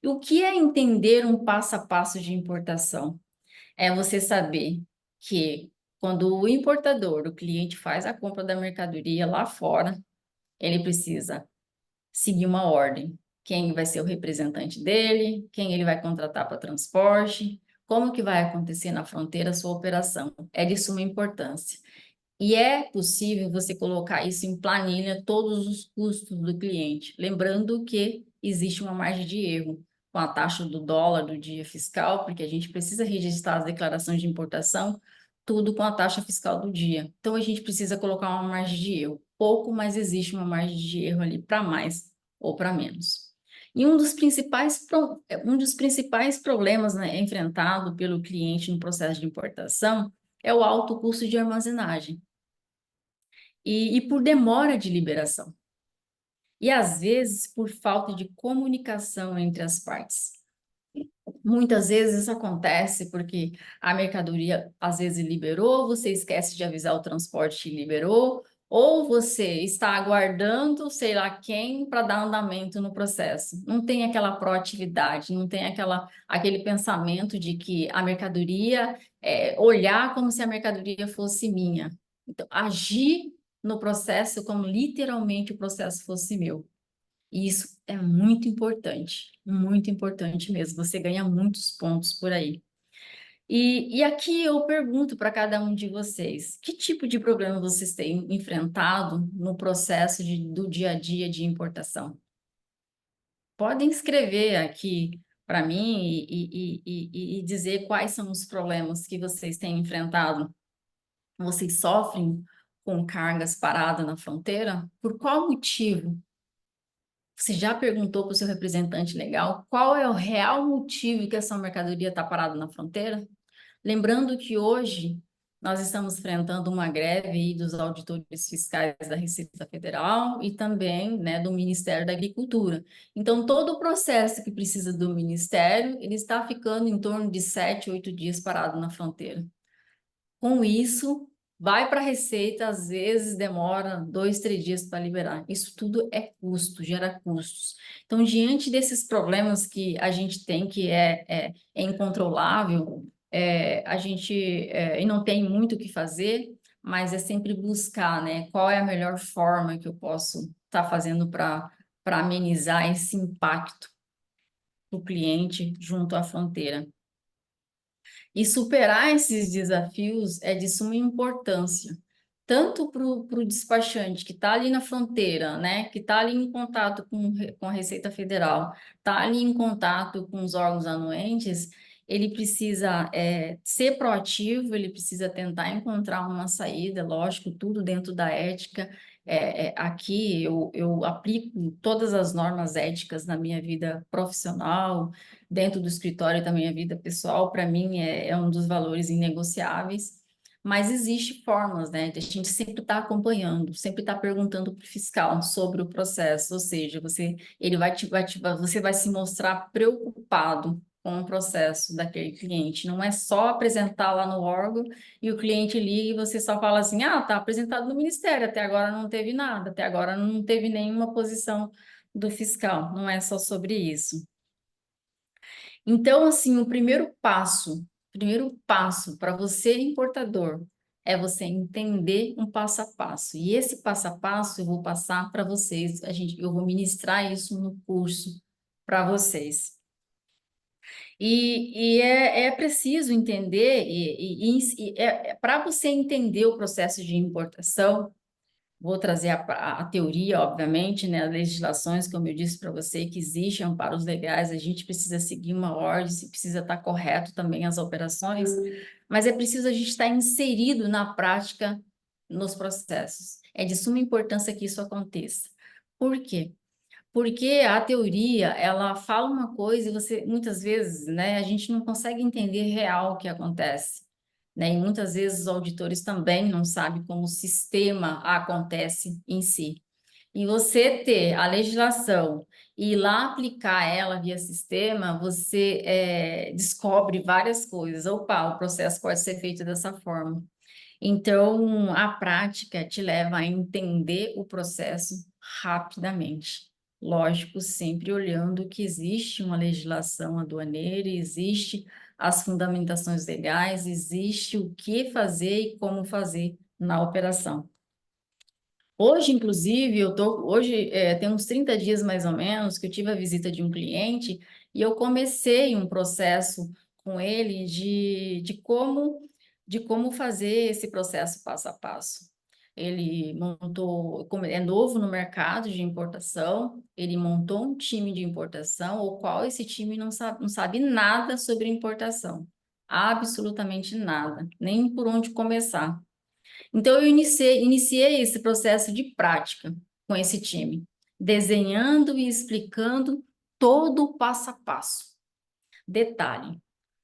E o que é entender um passo a passo de importação? É você saber que quando o importador, o cliente faz a compra da mercadoria lá fora, ele precisa seguir uma ordem. Quem vai ser o representante dele, quem ele vai contratar para transporte, como que vai acontecer na fronteira a sua operação. É de suma importância. E é possível você colocar isso em planilha, todos os custos do cliente. Lembrando que existe uma margem de erro com a taxa do dólar do dia fiscal, porque a gente precisa registrar as declarações de importação, tudo com a taxa fiscal do dia. Então a gente precisa colocar uma margem de erro. Pouco, mas existe uma margem de erro ali para mais ou para menos. E um dos principais problemas, né, enfrentado pelo cliente no processo de importação é o alto custo de armazenagem e por demora de liberação. E às vezes por falta de comunicação entre as partes. Muitas vezes isso acontece porque a mercadoria às vezes liberou, você esquece de avisar o transporte que liberou, ou você está aguardando sei lá quem para dar andamento no processo. Não tem aquela proatividade, não tem aquele pensamento de que a mercadoria, olhar como se a mercadoria fosse minha. Então, agir no processo como literalmente o processo fosse meu. E isso é muito importante mesmo. Você ganha muitos pontos por aí. E aqui eu pergunto para cada um de vocês: que tipo de problema vocês têm enfrentado no processo do dia a dia de importação? Podem escrever aqui para mim e dizer quais são os problemas que vocês têm enfrentado. Vocês sofrem com cargas paradas na fronteira? Por qual motivo? Você já perguntou para o seu representante legal qual é o real motivo que essa mercadoria está parada na fronteira? Lembrando que hoje nós estamos enfrentando uma greve aí dos auditores fiscais da Receita Federal e também, né, do Ministério da Agricultura. Então, todo o processo que precisa do Ministério, ele está ficando em torno de 7, 8 dias parado na fronteira. Com isso, vai para a Receita, às vezes demora 2, 3 dias para liberar. Isso tudo é custo, gera custos. Então, diante desses problemas que a gente tem, que é incontrolável, e não tem muito o que fazer, mas é sempre buscar, né, qual é a melhor forma que eu posso estar fazendo para amenizar esse impacto do cliente junto à fronteira. E superar esses desafios é de suma importância, tanto para o despachante que está ali na fronteira, né, que está ali em contato com a Receita Federal, está ali em contato com os órgãos anuentes, ele precisa ser proativo, ele precisa tentar encontrar uma saída, lógico, tudo dentro da ética. Aqui eu aplico todas as normas éticas na minha vida profissional, dentro do escritório e da minha vida pessoal, para mim é um dos valores inegociáveis, mas existe formas, né, de a gente sempre estar acompanhando, sempre estar perguntando para o fiscal sobre o processo, ou seja, você vai se mostrar preocupado com o processo daquele cliente, não é só apresentar lá no órgão e o cliente liga e você só fala assim, ah, tá apresentado no ministério, até agora não teve nada, até agora não teve nenhuma posição do fiscal, não é só sobre isso. Então, assim, o primeiro passo para você importador é você entender um passo a passo. E esse passo a passo eu vou passar para vocês, eu vou ministrar isso no curso para vocês. É preciso entender, para você entender o processo de importação, vou trazer a teoria, obviamente, né? As legislações, como eu disse para você, que existem amparos legais, a gente precisa seguir uma ordem, se precisa estar correto também as operações, mas é preciso a gente estar inserido na prática nos processos. É de suma importância que isso aconteça. Por quê? Porque a teoria, ela fala uma coisa e você, muitas vezes, né, a gente não consegue entender real o que acontece, né? E muitas vezes os auditores também não sabem como o sistema acontece em si. E você ter a legislação e ir lá aplicar ela via sistema, você descobre várias coisas. Opa, o processo pode ser feito dessa forma. Então, a prática te leva a entender o processo rapidamente. Lógico, sempre olhando que existe uma legislação aduaneira, existe as fundamentações legais, existe o que fazer e como fazer na operação. Hoje, inclusive, tem uns 30 dias mais ou menos que eu tive a visita de um cliente e eu comecei um processo com ele de como fazer esse processo passo a passo. Ele montou, como é novo no mercado de importação, ele montou um time de importação, o qual esse time não sabe nada sobre importação, absolutamente nada, nem por onde começar. Então, eu iniciei esse processo de prática com esse time, desenhando e explicando todo o passo a passo. Detalhe: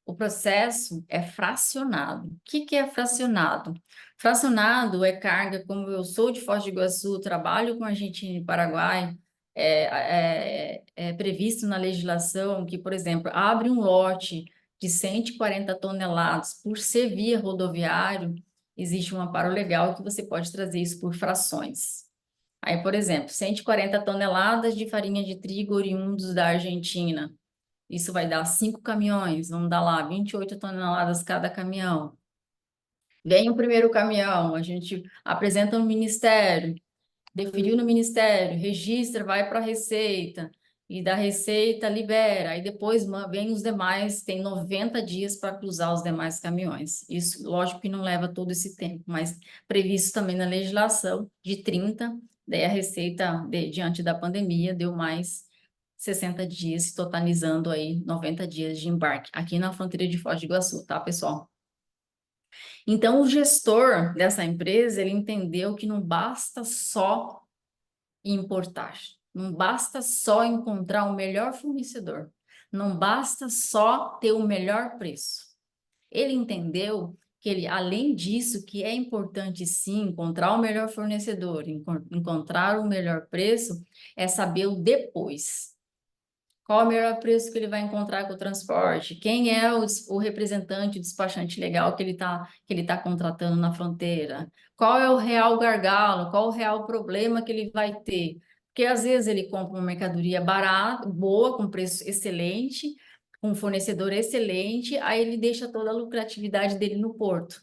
o processo é fracionado. O que que é fracionado? Fracionado é carga, como eu sou de Foz do Iguaçu, trabalho com Argentina e Paraguai, é previsto na legislação que, por exemplo, abre um lote de 140 toneladas por ser via rodoviário, existe um amparo legal que você pode trazer isso por frações. Aí, por exemplo, 140 toneladas de farinha de trigo oriundos da Argentina. Isso vai dar 5 caminhões, vamos dar lá 28 toneladas cada caminhão. Vem o primeiro caminhão, a gente apresenta no ministério, deferiu no ministério, registra, vai para a Receita, e da Receita libera, aí depois vem os demais, tem 90 dias para cruzar os demais caminhões. Isso, lógico que não leva todo esse tempo, mas previsto também na legislação de 30, daí a Receita, diante da pandemia, deu mais 60 dias, totalizando aí 90 dias de embarque, aqui na fronteira de Foz do Iguaçu, tá, pessoal? Então, o gestor dessa empresa, ele entendeu que não basta só importar. Não basta só encontrar o melhor fornecedor. Não basta só ter o melhor preço. Ele entendeu que ele, além disso, que é importante sim encontrar o melhor fornecedor, encontrar o melhor preço, é saber o depois. Qual é o melhor preço que ele vai encontrar com o transporte? Quem é o representante, o despachante legal que ele tá contratando na fronteira? Qual é o real gargalo? Qual o real problema que ele vai ter? Porque às vezes ele compra uma mercadoria barata, boa, com preço excelente, com um fornecedor excelente, aí ele deixa toda a lucratividade dele no porto,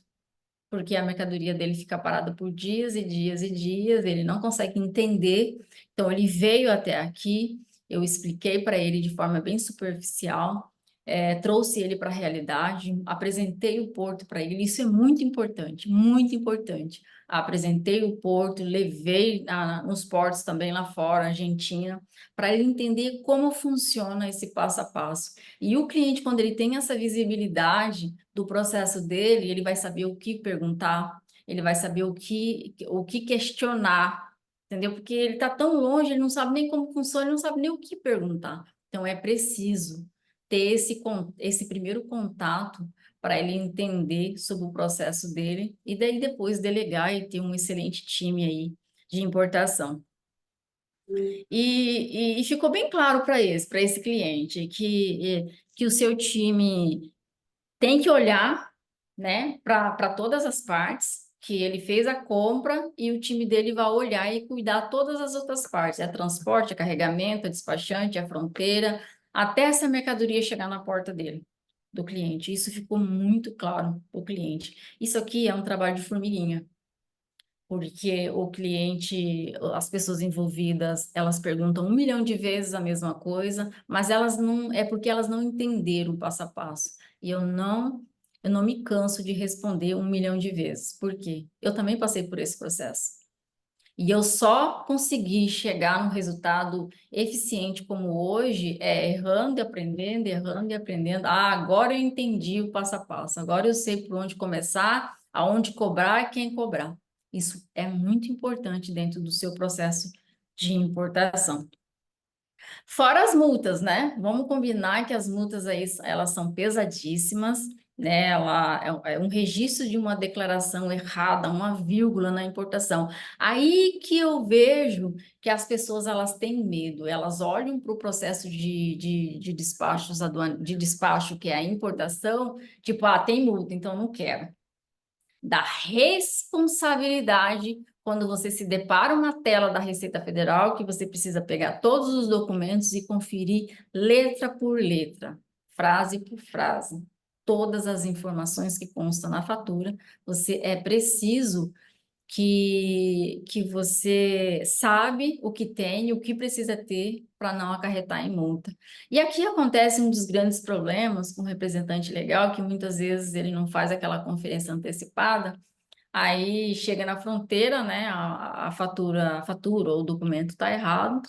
porque a mercadoria dele fica parada por dias e dias e dias, ele não consegue entender. Então, ele veio até aqui, eu expliquei para ele de forma bem superficial, trouxe ele para a realidade, apresentei o porto para ele, isso é muito importante, muito importante. Apresentei o porto, levei nos portos também lá fora, Argentina, para ele entender como funciona esse passo a passo. E o cliente, quando ele tem essa visibilidade do processo dele, ele vai saber o que perguntar, ele vai saber o que questionar, entendeu? Porque ele está tão longe, ele não sabe nem como funciona, ele não sabe nem o que perguntar. Então, é preciso ter esse primeiro contato para ele entender sobre o processo dele e daí depois delegar e ter um excelente time aí de importação. E ficou bem claro para esse cliente que o seu time tem que olhar, né, para todas as partes, que ele fez a compra e o time dele vai olhar e cuidar todas as outras partes, é transporte, é carregamento, é despachante, é fronteira, até essa mercadoria chegar na porta dele, do cliente. Isso ficou muito claro para o cliente. Isso aqui é um trabalho de formiguinha, porque o cliente, as pessoas envolvidas, elas perguntam 1 milhão de vezes a mesma coisa, mas elas não, é porque elas não entenderam o passo a passo. E eu não me canso de responder 1 milhão de vezes. Por quê? Eu também passei por esse processo. E eu só consegui chegar num resultado eficiente como hoje, errando e aprendendo, errando e aprendendo. Ah, agora eu entendi o passo a passo, agora eu sei por onde começar, aonde cobrar e quem cobrar. Isso é muito importante dentro do seu processo de importação. Fora as multas, né? Vamos combinar que as multas aí, elas são pesadíssimas, né? Ela é um registro de uma declaração errada, uma vírgula na importação. Aí que eu vejo que as pessoas elas têm medo, elas olham para o processo de despachos de despacho, que é a importação, tipo, tem multa, então não quero. Da responsabilidade quando você se depara uma tela da Receita Federal que você precisa pegar todos os documentos e conferir letra por letra, frase por frase, todas as informações que constam na fatura, você é preciso que você sabe o que tem, o que precisa ter para não acarretar em multa. E aqui acontece um dos grandes problemas com o representante legal, que muitas vezes ele não faz aquela conferência antecipada. Aí chega na fronteira, né? A fatura ou o documento está errado.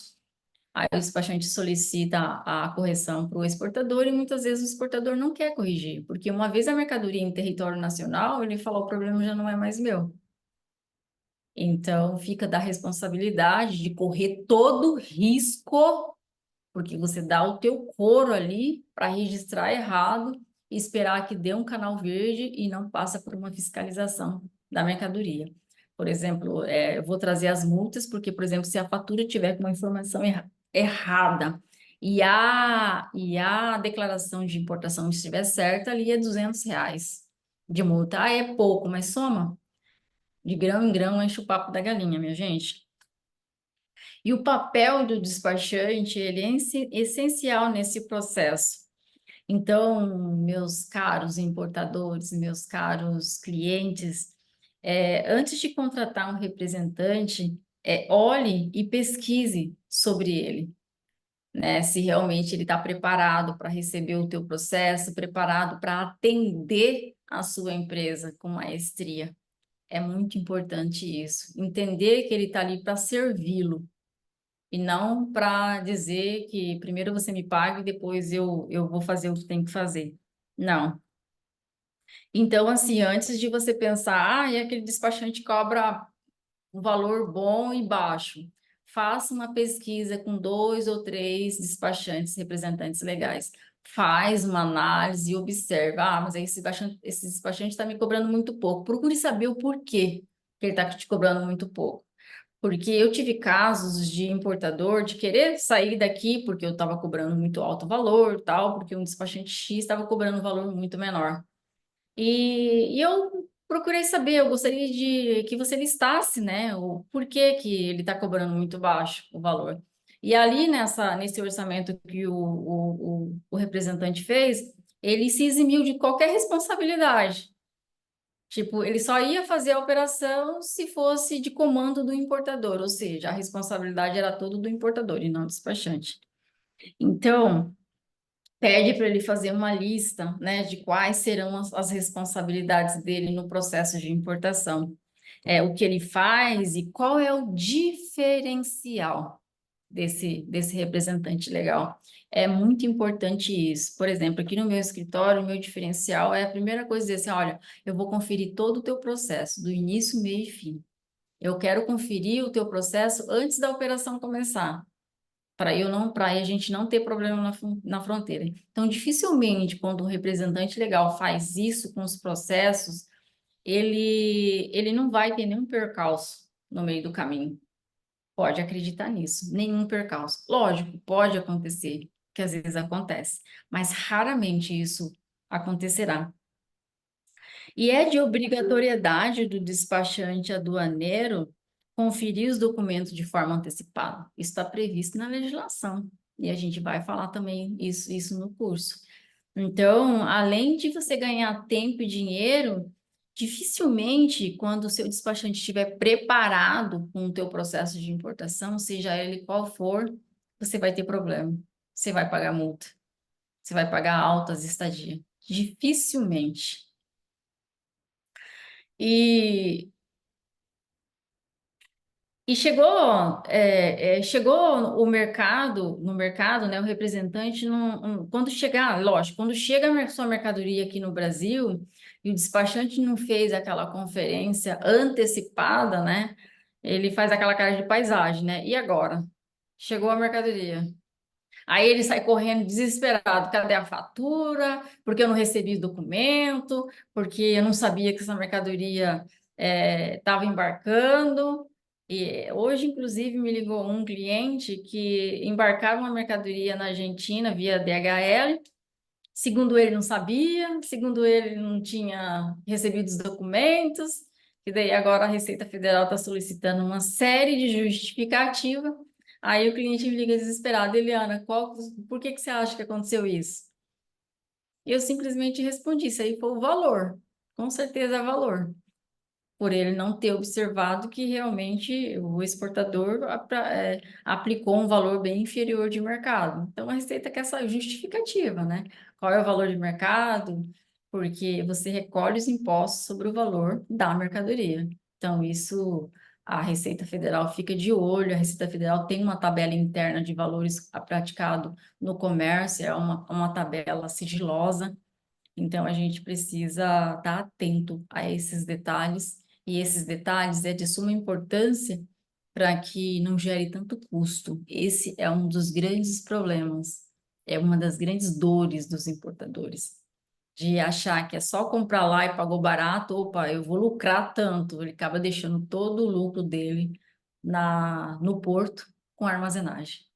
Aí o despachante solicita a correção para o exportador e muitas vezes o exportador não quer corrigir, porque uma vez a mercadoria em território nacional, ele falou, o problema já não é mais meu. Então fica da responsabilidade de correr todo risco, porque você dá o teu couro ali para registrar errado e esperar que dê um canal verde e não passa por uma fiscalização da mercadoria. Por exemplo, eu vou trazer as multas, porque, por exemplo, se a fatura tiver com uma informação errada e a declaração de importação estiver certa, ali é R$ 200 de multa. Ah, é pouco, mas soma. De grão em grão enche o papo da galinha, minha gente. E o papel do despachante, ele é essencial nesse processo. Então, meus caros importadores, meus caros clientes, antes de contratar um representante, olhe e pesquise sobre ele, né? Se realmente ele está preparado para receber o teu processo, preparado para atender a sua empresa com maestria. É muito importante isso. Entender que ele está ali para servi-lo e não para dizer que primeiro você me paga e depois eu vou fazer o que tem que fazer. Não. Então, assim, antes de você pensar, e aquele despachante cobra um valor bom e baixo, faça uma pesquisa com 2 ou 3 despachantes, representantes legais. Faz uma análise e observa. Ah, mas aí esse despachante está me cobrando muito pouco. Procure saber o porquê que ele está te cobrando muito pouco. Porque eu tive casos de importador de querer sair daqui porque eu estava cobrando muito alto valor, tal, porque um despachante X estava cobrando um valor muito menor. E eu procurei saber, eu gostaria de que você listasse, né, o porquê que ele está cobrando muito baixo o valor. E ali nesse orçamento que o representante fez, ele se eximiu de qualquer responsabilidade. Tipo, ele só ia fazer a operação se fosse de comando do importador, ou seja, a responsabilidade era toda do importador e não do despachante. Então, pede para ele fazer uma lista, né, de quais serão as responsabilidades dele no processo de importação, o que ele faz e qual é o diferencial desse representante legal. É muito importante isso. Por exemplo, aqui no meu escritório, o meu diferencial é a primeira coisa dizer assim, olha, eu vou conferir todo o teu processo, do início, meio e fim. Eu quero conferir o teu processo antes da operação começar, para a gente não ter problema na fronteira. Então, dificilmente, quando um representante legal faz isso com os processos, ele não vai ter nenhum percalço no meio do caminho. Pode acreditar nisso, nenhum percalço. Lógico, pode acontecer, que às vezes acontece, mas raramente isso acontecerá. E é de obrigatoriedade do despachante aduaneiro conferir os documentos de forma antecipada. Isso está previsto na legislação. E a gente vai falar também isso no curso. Então, além de você ganhar tempo e dinheiro, dificilmente, quando o seu despachante estiver preparado com o teu processo de importação, seja ele qual for, você vai ter problema. Você vai pagar multa. Você vai pagar altas estadias. Dificilmente. E, e chegou o mercado, no mercado, né, o representante, quando chegar, lógico, quando chega a sua mercadoria aqui no Brasil e o despachante não fez aquela conferência antecipada, né, ele faz aquela cara de paisagem, né, e agora? Chegou a mercadoria. Aí ele sai correndo desesperado. Cadê a fatura? Porque eu não recebi documento, porque eu não sabia que essa mercadoria estava embarcando. E hoje, inclusive, me ligou um cliente que embarcava uma mercadoria na Argentina via DHL. Segundo ele, não sabia, segundo ele, não tinha recebido os documentos. E daí agora a Receita Federal está solicitando uma série de justificativa. Aí o cliente me liga desesperado, Eliana, por que que você acha que aconteceu isso? E eu simplesmente respondi, isso aí foi o valor. Com certeza é valor. Por ele não ter observado que realmente o exportador aplicou um valor bem inferior de mercado. Então, a Receita quer essa justificativa, né? Qual é o valor de mercado? Porque você recolhe os impostos sobre o valor da mercadoria. Então, isso a Receita Federal fica de olho, a Receita Federal tem uma tabela interna de valores praticado no comércio, é uma tabela sigilosa, então, a gente precisa estar atento a esses detalhes, e esses detalhes é de suma importância para que não gere tanto custo. Esse é um dos grandes problemas, é uma das grandes dores dos importadores, de achar que é só comprar lá e pagou barato, opa, eu vou lucrar tanto. Ele acaba deixando todo o lucro dele no porto com armazenagem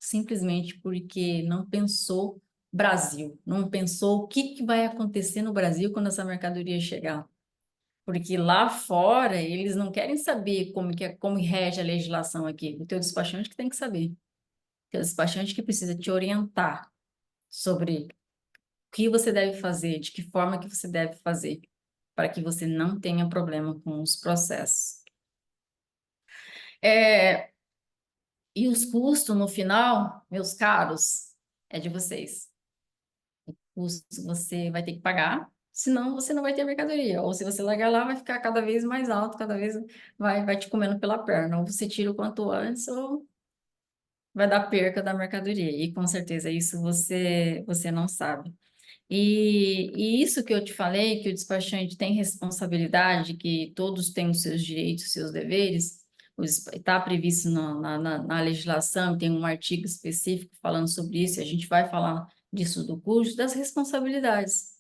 simplesmente porque não pensou Brasil, não pensou o que que vai acontecer no Brasil quando essa mercadoria chegar. Porque lá fora eles não querem saber como rege a legislação aqui. O teu despachante que tem que saber. O teu despachante que precisa te orientar sobre o que você deve fazer, de que forma que você deve fazer, para que você não tenha problema com os processos. É, e os custos no final, meus caros, é de vocês. Custo você vai ter que pagar, senão você não vai ter mercadoria. Ou se você largar lá, vai ficar cada vez mais alto, cada vez vai te comendo pela perna. Ou você tira o quanto antes, ou vai dar perca da mercadoria. E com certeza isso você não sabe. E isso que eu te falei, que o despachante tem responsabilidade, que todos têm os seus direitos, os seus deveres, está previsto na legislação, tem um artigo específico falando sobre isso, e a gente vai falar disso do curso, das responsabilidades,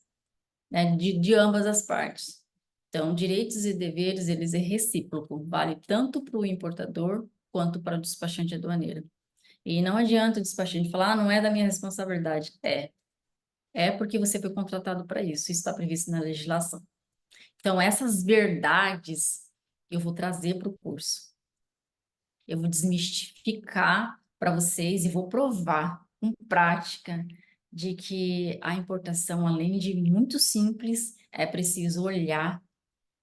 né, de ambas as partes. Então, direitos e deveres, eles é recíproco, vale tanto para o importador quanto para o despachante aduaneiro. E não adianta o despachante falar, não é da minha responsabilidade. É porque você foi contratado para isso, isso está previsto na legislação. Então, essas verdades eu vou trazer para o curso. Eu vou desmistificar para vocês e vou provar com prática de que a importação, além de muito simples, é preciso olhar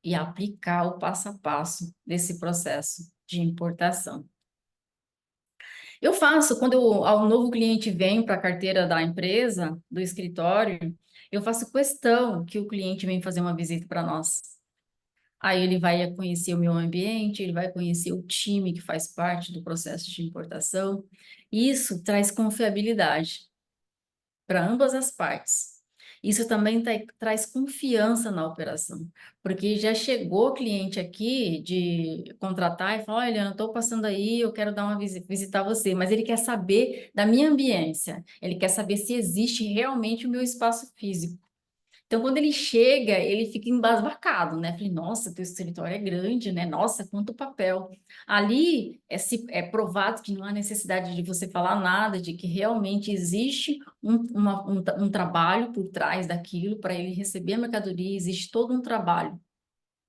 e aplicar o passo a passo desse processo de importação. Eu faço, quando o novo cliente vem para a carteira da empresa, do escritório, eu faço questão que o cliente venha fazer uma visita para nós. Aí ele vai conhecer o meu ambiente, ele vai conhecer o time que faz parte do processo de importação. Isso traz confiabilidade para ambas as partes. Isso também traz confiança na operação, porque já chegou cliente aqui de contratar e falar, olha, eu estou passando aí, eu quero dar uma visitar você, mas ele quer saber da minha ambiência, ele quer saber se existe realmente o meu espaço físico. Então, quando ele chega, ele fica embasbacado, né? Falei, nossa, teu escritório é grande, né? Nossa, quanto papel. Ali é provado que não há necessidade de você falar nada, de que realmente existe um trabalho por trás daquilo para ele receber a mercadoria, existe todo um trabalho,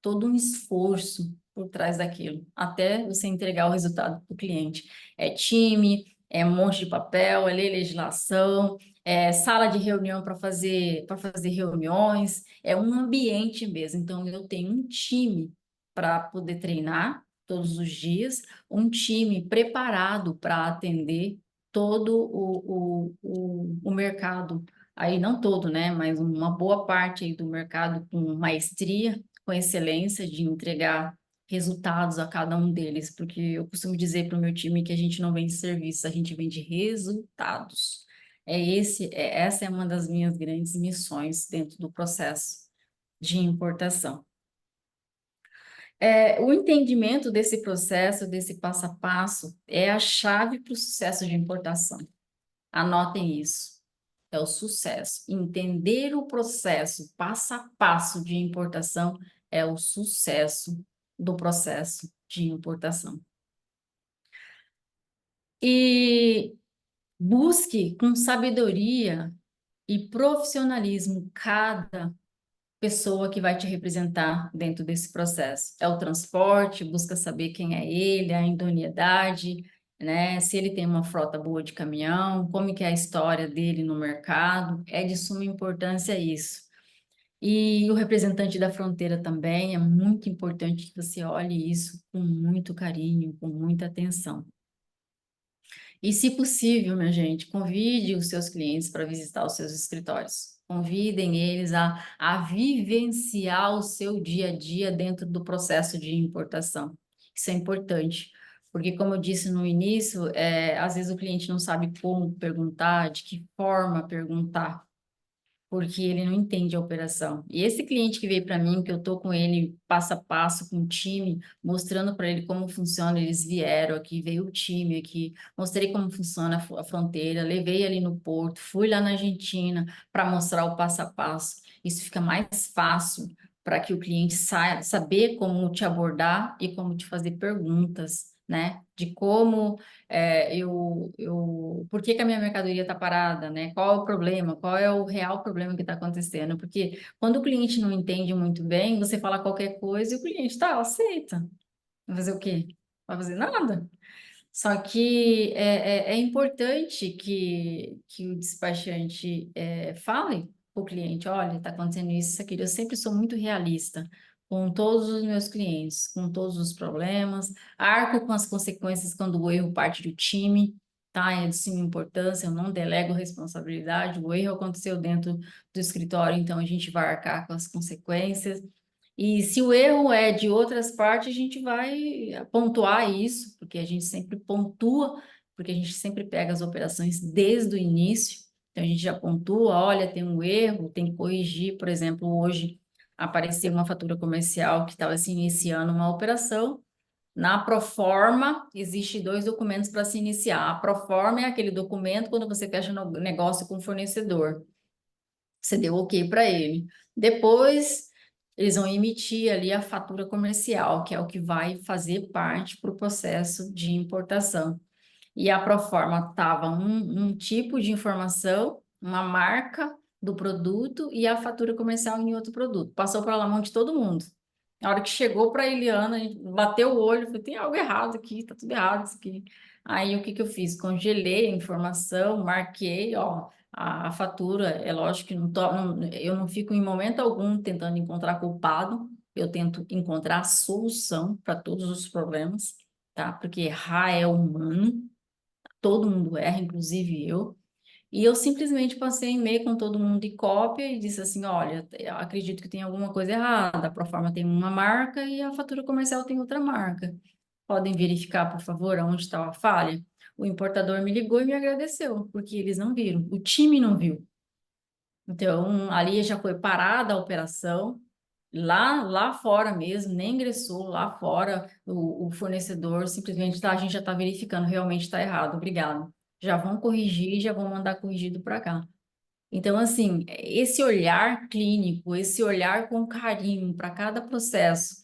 todo um esforço por trás daquilo, até você entregar o resultado para o cliente. É time, é um monte de papel, é ler legislação, é sala de reunião para fazer reuniões, é um ambiente mesmo. Então, eu tenho um time para poder treinar todos os dias, um time preparado para atender todo o mercado. Aí não todo, né? Mas uma boa parte aí do mercado com maestria, com excelência de entregar resultados a cada um deles, porque eu costumo dizer para o meu time que a gente não vende serviço, a gente vende resultados. Essa é uma das minhas grandes missões dentro do processo de importação. O entendimento desse processo, desse passo a passo, é a chave para o sucesso de importação. Anotem isso. É o sucesso. Entender o processo passo a passo de importação é o sucesso do processo de importação. E busque com sabedoria e profissionalismo cada pessoa que vai te representar dentro desse processo. É o transporte, busca saber quem é ele, a idoneidade, né? Se ele tem uma frota boa de caminhão, como que é a história dele no mercado, é de suma importância isso. E o representante da fronteira também, é muito importante que você olhe isso com muito carinho, com muita atenção. E, se possível, minha gente, convide os seus clientes para visitar os seus escritórios. Convidem eles a vivenciar o seu dia a dia dentro do processo de importação. Isso é importante, porque, como eu disse no início, às vezes o cliente não sabe como perguntar, de que forma perguntar, porque ele não entende a operação. E esse cliente que veio para mim, que eu tô com ele passo a passo, com o time, mostrando para ele como funciona, eles vieram aqui, veio o time aqui, mostrei como funciona a fronteira, levei ali no porto, fui lá na Argentina para mostrar o passo a passo. Isso fica mais fácil para que o cliente saiba saber como te abordar e como te fazer perguntas, né? De como por que que a minha mercadoria está parada, né? Qual é o problema? Qual é o real problema que está acontecendo? Porque quando o cliente não entende muito bem, você fala qualquer coisa e o cliente tá, aceita. Vai fazer o quê? Não vai fazer nada. Só que é importante que o despachante fale para o cliente, olha, está acontecendo isso, aquilo. Eu sempre sou muito realista com todos os meus clientes, com todos os problemas, arco com as consequências quando o erro parte do time, tá? É de suma importância, eu não delego responsabilidade, o erro aconteceu dentro do escritório, então a gente vai arcar com as consequências. E se o erro é de outras partes, a gente vai pontuar isso, porque a gente sempre pontua, porque a gente sempre pega as operações desde o início. Então a gente já pontua, olha, tem um erro, tem que corrigir. Por exemplo, hoje apareceu uma fatura comercial que estava se iniciando uma operação. Na proforma, existe dois documentos para se iniciar. A proforma é aquele documento quando você fecha no negócio com o fornecedor. Você deu ok para ele. Depois, eles vão emitir ali a fatura comercial, que é o que vai fazer parte para o processo de importação. E a proforma estava um tipo de informação, uma marca do produto e a fatura comercial em outro produto. Passou para a mão de todo mundo. Na hora que chegou para a Eliana, a gente bateu o olho, falou, tem algo errado aqui, tá tudo errado isso aqui. Aí o que que eu fiz? Congelei a informação, marquei, ó, a fatura, é lógico que eu não fico em momento algum tentando encontrar culpado, eu tento encontrar a solução para todos os problemas, tá? Porque errar é humano, todo mundo erra, inclusive eu. E eu simplesmente passei e-mail com todo mundo de cópia e disse assim: olha, eu acredito que tem alguma coisa errada. A Proforma tem uma marca e a fatura comercial tem outra marca. Podem verificar, por favor, aonde está a falha? O importador me ligou e me agradeceu, porque eles não viram, o time não viu. Então, ali já foi parada a operação, lá fora mesmo, nem ingressou lá fora, o fornecedor simplesmente tá, a gente já está verificando, realmente está errado, obrigado. Já vão corrigir, já vão mandar corrigido para cá. Então, assim, esse olhar clínico, esse olhar com carinho para cada processo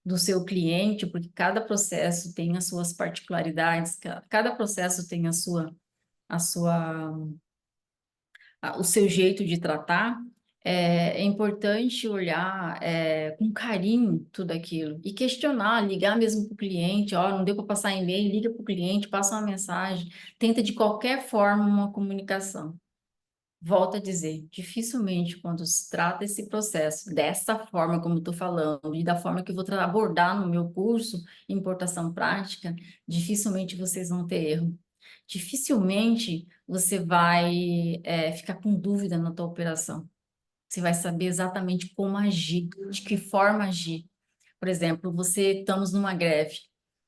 do seu cliente, porque cada processo tem as suas particularidades, cada processo tem a sua o seu jeito de tratar, é importante olhar com carinho tudo aquilo e questionar, ligar mesmo para o cliente, ó, não deu para passar e-mail, liga para o cliente, passa uma mensagem, tenta de qualquer forma uma comunicação. Volto a dizer, dificilmente quando se trata esse processo dessa forma como estou falando e da forma que eu vou abordar no meu curso Importação Prática, dificilmente vocês vão ter erro. Dificilmente você vai ficar com dúvida na tua operação. Você vai saber exatamente como agir, de que forma agir. Por exemplo, estamos numa greve.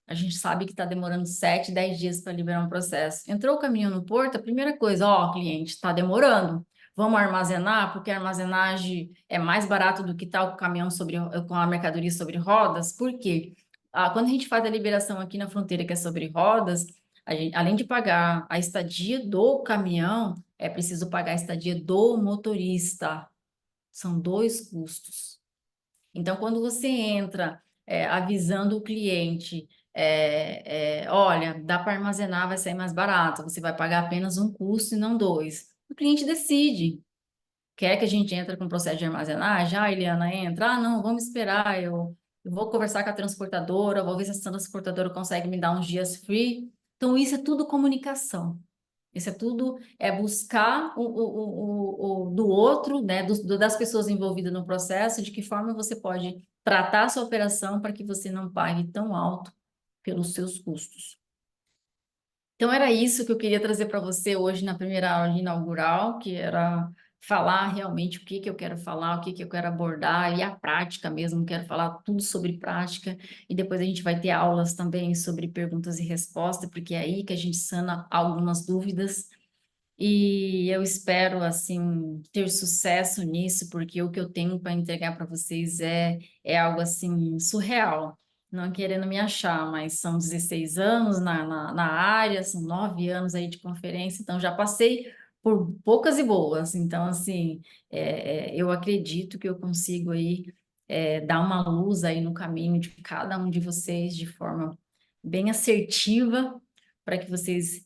A gente sabe que está demorando 7, 10 dias para liberar um processo. Entrou o caminhão no porto, a primeira coisa, ó, cliente, está demorando. Vamos armazenar, porque a armazenagem é mais barato do que tal caminhão com a mercadoria sobre rodas. Por quê? Quando a gente faz a liberação aqui na fronteira, que é sobre rodas, além de pagar a estadia do caminhão, é preciso pagar a estadia do motorista. São dois custos. Então, quando você entra avisando o cliente, olha, dá para armazenar, vai sair mais barato, você vai pagar apenas um custo e não dois. O cliente decide. quer que a gente entre com o processo de armazenagem? Ah, Eliana, entra. Ah, não, vamos esperar, eu vou conversar com a transportadora, vou ver se a transportadora consegue me dar uns dias free. Então, isso é tudo comunicação. Isso é tudo, é buscar do outro, né, das pessoas envolvidas no processo, de que forma você pode tratar a sua operação para que você não pague tão alto pelos seus custos. Então, era isso que eu queria trazer para você hoje na primeira aula inaugural, que era falar realmente o que que eu quero falar, o que que eu quero abordar, e a prática mesmo, quero falar tudo sobre prática, e depois a gente vai ter aulas também sobre perguntas e respostas, porque é aí que a gente sana algumas dúvidas. E eu espero, assim, ter sucesso nisso, porque o que eu tenho para entregar para vocês é algo, assim, surreal. Não querendo me achar, mas são 16 anos na área, são 9 anos aí de conferência, então já passei por poucas e boas. Então, assim, eu acredito que eu consigo aí dar uma luz aí no caminho de cada um de vocês de forma bem assertiva, para que vocês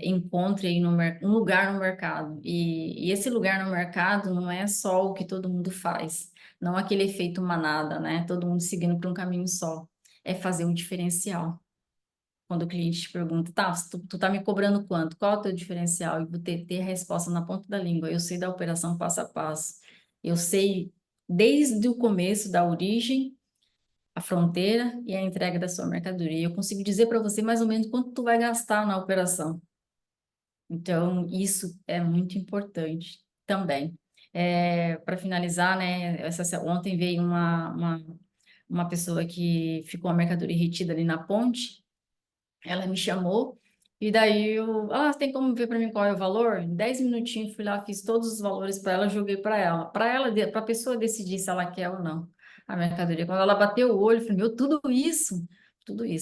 encontre aí um lugar no mercado. E esse lugar no mercado não é só o que todo mundo faz, não aquele efeito manada, né? Todo mundo seguindo para um caminho só. É fazer um diferencial. Quando o cliente te pergunta, tá, tu tá me cobrando quanto? Qual é o teu diferencial? E ter a resposta na ponta da língua. Eu sei da operação passo a passo. Eu sei desde o começo, da origem, a fronteira e a entrega da sua mercadoria. Eu consigo dizer para você mais ou menos quanto tu vai gastar na operação. Então, isso é muito importante também. Para finalizar, né, ontem veio uma pessoa que ficou a mercadoria retida ali na ponte, ela me chamou, e daí tem como ver para mim qual é o valor? Em 10 minutinhos fui lá, fiz todos os valores para ela, joguei para ela. Para a pessoa decidir se ela quer ou não a mercadoria. Quando ela bateu o olho, eu falei, meu, tudo isso.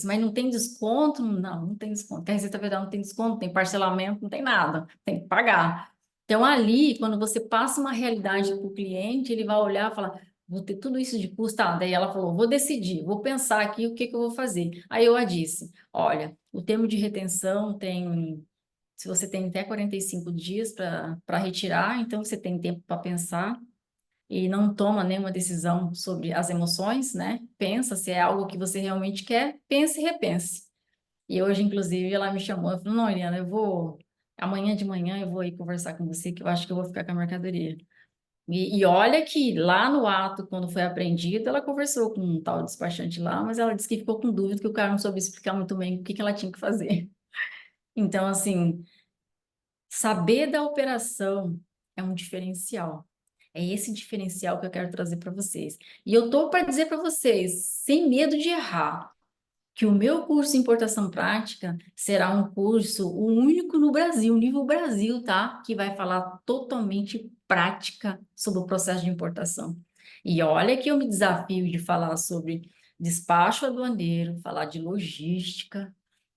Mas não tem desconto? Não, não tem desconto. Que a Receita Federal não tem desconto, não tem parcelamento, não tem nada, tem que pagar. Então, ali, quando você passa uma realidade para o cliente, ele vai olhar e falar, vou ter tudo isso de custo. Tá, daí ela falou, vou decidir, vou pensar aqui o que que eu vou fazer. Aí eu a disse, olha, o termo de retenção tem, se você tem até 45 dias para retirar, então você tem tempo para pensar e não toma nenhuma decisão sobre as emoções, né? Pensa se é algo que você realmente quer, pense e repense. E hoje, inclusive, ela me chamou e falou, não, Eliana, amanhã de manhã eu vou ir conversar com você, que eu acho que eu vou ficar com a mercadoria. E olha que lá no ato, quando foi apreendido, ela conversou com um tal despachante lá, mas ela disse que ficou com dúvida que o cara não soube explicar muito bem o que que ela tinha que fazer. Então, assim, saber da operação é um diferencial. É esse diferencial que eu quero trazer para vocês. E eu tô para dizer para vocês, sem medo de errar, que o meu curso de importação prática será um curso o único no Brasil, nível Brasil, tá? Que vai falar totalmente prática sobre o processo de importação. E olha que eu me desafio de falar sobre despacho aduaneiro, falar de logística,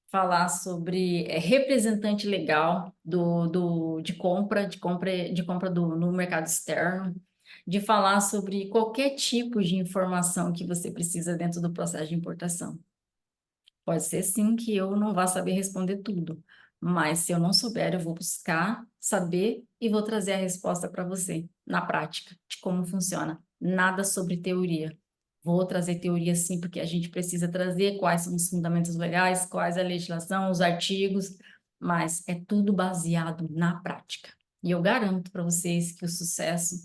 falar sobre representante legal de compra no mercado externo, de falar sobre qualquer tipo de informação que você precisa dentro do processo de importação. Pode ser sim que eu não vá saber responder tudo, mas se eu não souber, eu vou buscar saber e vou trazer a resposta para você, na prática, de como funciona. Nada sobre teoria. Vou trazer teoria sim, porque a gente precisa trazer quais são os fundamentos legais, quais é a legislação, os artigos, mas é tudo baseado na prática. E eu garanto para vocês que o sucesso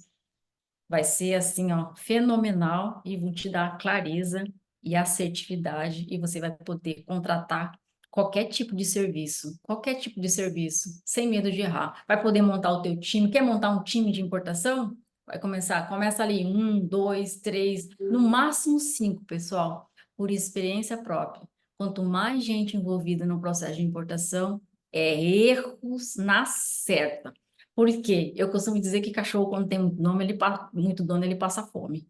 vai ser assim, ó, fenomenal e vou te dar clareza e assertividade e você vai poder contratar qualquer tipo de serviço, sem medo de errar. Vai poder montar o teu time. Quer montar um time de importação? Começa ali, um, dois, três, no máximo cinco, pessoal, por experiência própria. Quanto mais gente envolvida no processo de importação, é erros na certa. Por quê? Eu costumo dizer que cachorro, quando tem muito dono, ele passa fome.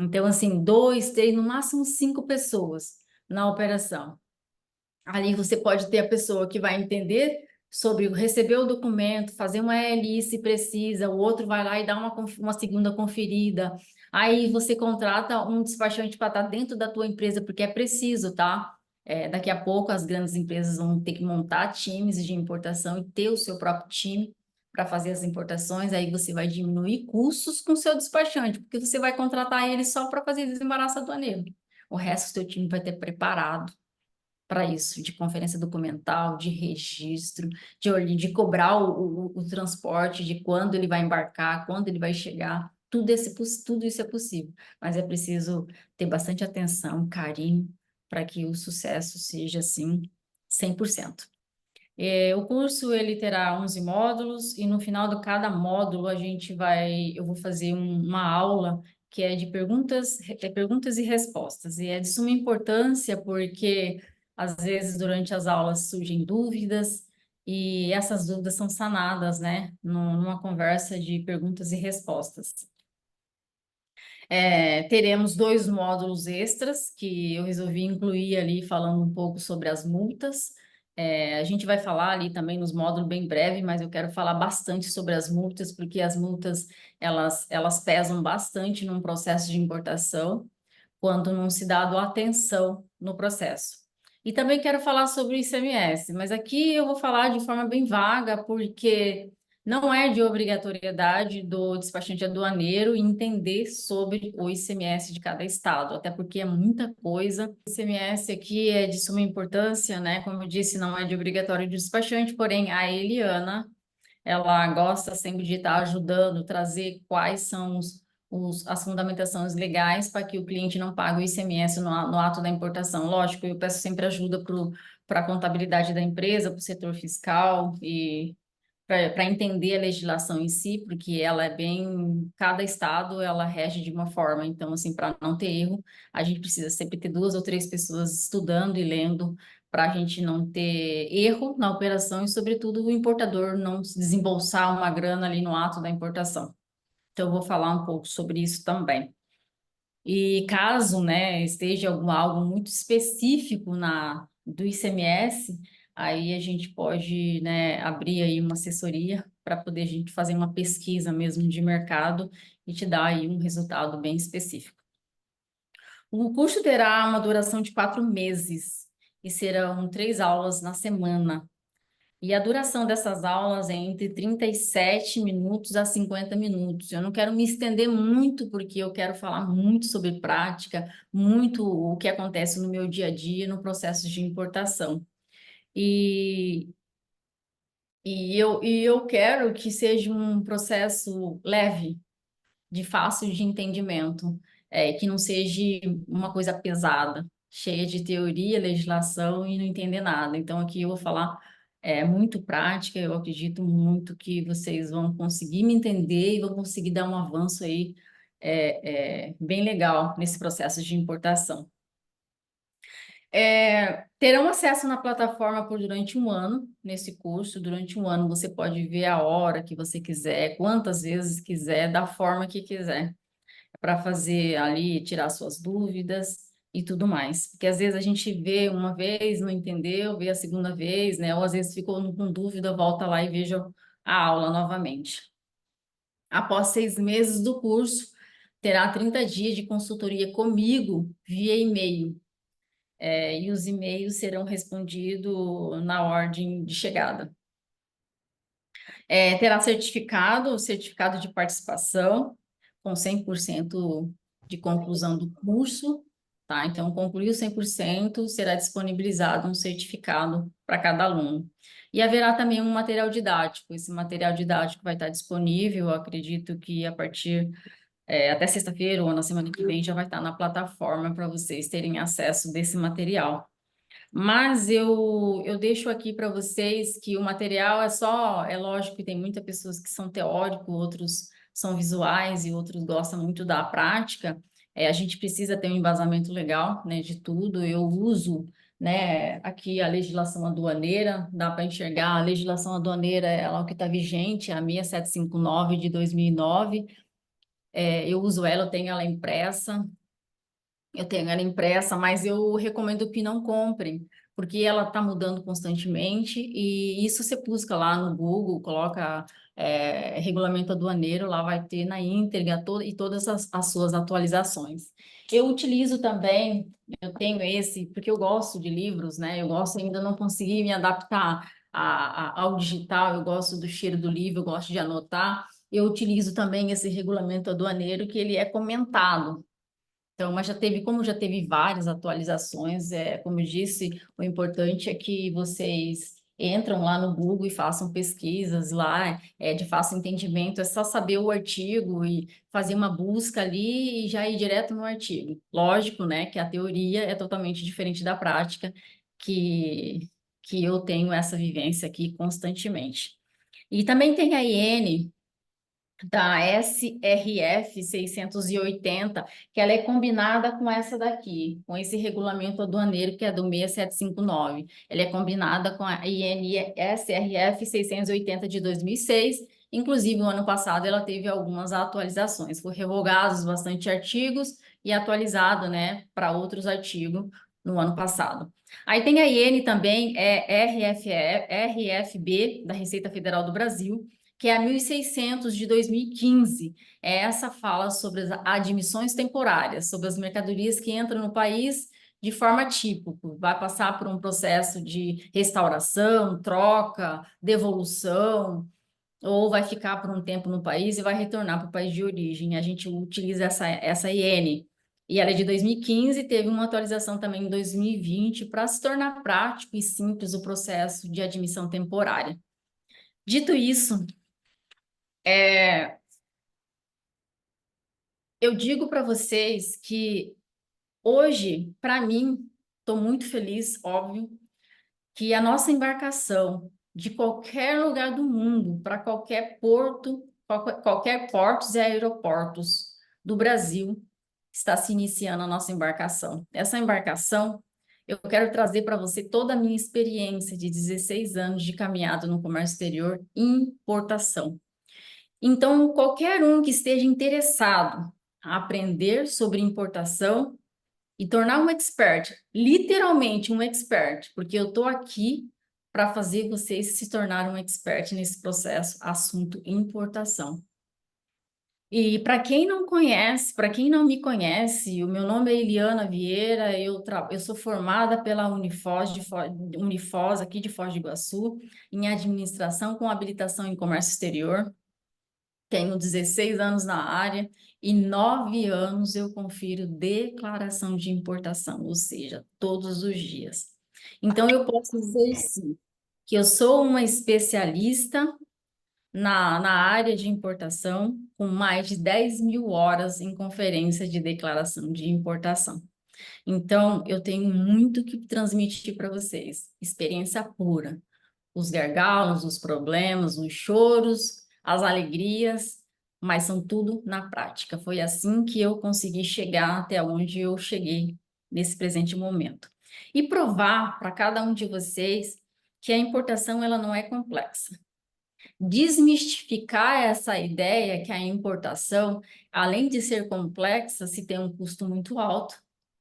Então, assim, dois, três, no máximo cinco pessoas na operação. Ali você pode ter a pessoa que vai entender sobre receber o documento, fazer uma ELI se precisa, o outro vai lá e dá uma segunda conferida. Aí você contrata um despachante para estar dentro da tua empresa, porque é preciso, tá? Daqui a pouco as grandes empresas vão ter que montar times de importação e ter o seu próprio time para fazer as importações, aí você vai diminuir custos com o seu despachante, porque você vai contratar ele só para fazer desembaraço aduaneiro. O resto do seu time vai ter preparado para isso, de conferência documental, de registro, de cobrar o transporte, de quando ele vai embarcar, quando ele vai chegar. Tudo isso é possível, mas é preciso ter bastante atenção, carinho, para que o sucesso seja assim, 100%. O curso ele terá 11 módulos e no final de cada módulo eu vou fazer uma aula que é de perguntas e respostas. E é de suma importância porque às vezes durante as aulas surgem dúvidas e essas dúvidas são sanadas, né, numa conversa de perguntas e respostas. Teremos 2 módulos extras que eu resolvi incluir ali, falando um pouco sobre as multas. A gente vai falar ali também nos módulos bem breve, mas eu quero falar bastante sobre as multas, porque as multas elas pesam bastante num processo de importação, quando não se dá atenção no processo. E também quero falar sobre o ICMS, mas aqui eu vou falar de forma bem vaga, porque não é de obrigatoriedade do despachante aduaneiro entender sobre o ICMS de cada estado, até porque é muita coisa. O ICMS aqui é de suma importância, né? Como eu disse, não é de obrigatório do despachante, porém a Eliana, ela gosta sempre de estar ajudando, trazer quais são as fundamentações legais para que o cliente não pague o ICMS no ato da importação. Lógico, eu peço sempre ajuda para a contabilidade da empresa, para o setor fiscal e para entender a legislação em si, porque ela é cada estado ela rege de uma forma, então assim, para não ter erro, a gente precisa sempre ter 2 ou 3 pessoas estudando e lendo para a gente não ter erro na operação e, sobretudo, o importador não se desembolsar uma grana ali no ato da importação. Então, eu vou falar um pouco sobre isso também. E caso, né, esteja algo muito específico do ICMS, aí a gente pode, né, abrir aí uma assessoria para poder a gente fazer uma pesquisa mesmo de mercado e te dar aí um resultado bem específico. O curso terá uma duração de 4 meses e serão 3 aulas na semana. E a duração dessas aulas é entre 37 minutos a 50 minutos. Eu não quero me estender muito, porque eu quero falar muito sobre prática, muito o que acontece no meu dia a dia no processo de importação. E, eu quero que seja um processo leve, de fácil de entendimento, que não seja uma coisa pesada, cheia de teoria, legislação e não entender nada. Então, aqui eu vou falar muito prática, eu acredito muito que vocês vão conseguir me entender e vão conseguir dar um avanço aí bem legal nesse processo de importação. Terão acesso na plataforma durante um ano, nesse curso. Durante um ano você pode ver a hora que você quiser, quantas vezes quiser, da forma que quiser para fazer ali, tirar suas dúvidas e tudo mais. Porque às vezes a gente vê uma vez, não entendeu, vê a segunda vez, né? Ou às vezes ficou com dúvida, volta lá e veja a aula novamente. Após 6 meses do curso, terá 30 dias de consultoria comigo via e-mail. E os e-mails serão respondidos na ordem de chegada. Terá certificado de participação, com 100% de conclusão do curso, tá? Então, concluiu 100%, será disponibilizado um certificado para cada aluno. E haverá também um material didático. Esse material didático vai estar disponível, eu acredito que a partir até sexta-feira ou na semana que vem já vai estar na plataforma para vocês terem acesso desse material. Mas eu deixo aqui para vocês que o material é lógico que tem muitas pessoas que são teóricos, outros são visuais e outros gostam muito da prática. A gente precisa ter um embasamento legal, né, de tudo. Eu uso, né, aqui a legislação aduaneira, dá para enxergar a legislação aduaneira, ela é o que está vigente, a 6759 de 2009. Eu uso ela, eu tenho ela impressa. Eu tenho ela impressa, mas eu recomendo que não comprem, porque ela está mudando constantemente e isso você busca lá no Google, coloca regulamento aduaneiro, lá vai ter na íntegra e todas as suas atualizações. Eu utilizo também, eu tenho esse, porque eu gosto de livros, né? Eu gosto, ainda não consegui me adaptar ao digital, eu gosto do cheiro do livro, eu gosto de anotar. Eu utilizo também esse regulamento aduaneiro que ele é comentado. Então, mas como já teve várias atualizações, como eu disse, o importante é que vocês entram lá no Google e façam pesquisas lá, de fácil entendimento, é só saber o artigo e fazer uma busca ali e já ir direto no artigo. Lógico, né, que a teoria é totalmente diferente da prática, que, que eu tenho essa vivência aqui constantemente. E também tem a IN, da SRF 680, que ela é combinada com essa daqui, com esse regulamento aduaneiro que é do 6759. Ela é combinada com a INSRF 680 de 2006. Inclusive, o ano passado ela teve algumas atualizações, foram revogados bastante artigos e atualizado, né, para outros artigos no ano passado. Aí tem a IN também, RFB, da Receita Federal do Brasil, que é a 1600 de 2015. Essa fala sobre as admissões temporárias, sobre as mercadorias que entram no país de forma típica, vai passar por um processo de restauração, troca, devolução, ou vai ficar por um tempo no país e vai retornar para o país de origem. A gente utiliza essa IN. E ela é de 2015, teve uma atualização também em 2020 para se tornar prático e simples o processo de admissão temporária. Dito isso, é, eu digo para vocês que hoje, para mim, estou muito feliz, óbvio, que a nossa embarcação de qualquer lugar do mundo, para qualquer porto, qualquer portos e aeroportos do Brasil, está se iniciando a nossa embarcação. Essa embarcação, eu quero trazer para você toda a minha experiência de 16 anos de caminhada no comércio exterior e importação. Então, qualquer um que esteja interessado a aprender sobre importação e tornar um expert, literalmente um expert, porque eu estou aqui para fazer vocês se tornarem um expert nesse processo, assunto importação. E para quem não conhece, para quem não me conhece, o meu nome é Eliana Vieira, eu sou formada pela Unifoz aqui de Foz do Iguaçu, em administração com habilitação em comércio exterior. Tenho 16 anos na área e 9 anos eu confiro declaração de importação, ou seja, todos os dias. Então, eu posso dizer sim, que eu sou uma especialista na área de importação, com mais de 10 mil horas em conferência de declaração de importação. Então, eu tenho muito que transmitir para vocês, experiência pura, os gargalos, os problemas, os choros, as alegrias, mas são tudo na prática. Foi assim que eu consegui chegar até onde eu cheguei nesse presente momento. E provar para cada um de vocês que a importação ela não é complexa. Desmistificar essa ideia que a importação, além de ser complexa, se tem um custo muito alto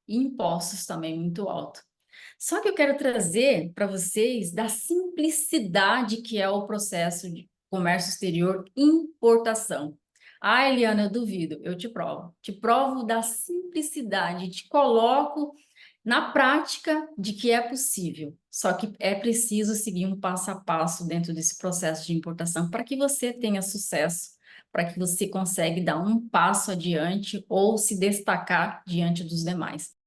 e impostos também muito alto. Só que eu quero trazer para vocês da simplicidade que é o processo de comércio exterior e importação. Ah, Eliana, eu duvido, eu te provo. Te provo da simplicidade, te coloco na prática de que é possível. Só que é preciso seguir um passo a passo dentro desse processo de importação para que você tenha sucesso, para que você consiga dar um passo adiante ou se destacar diante dos demais.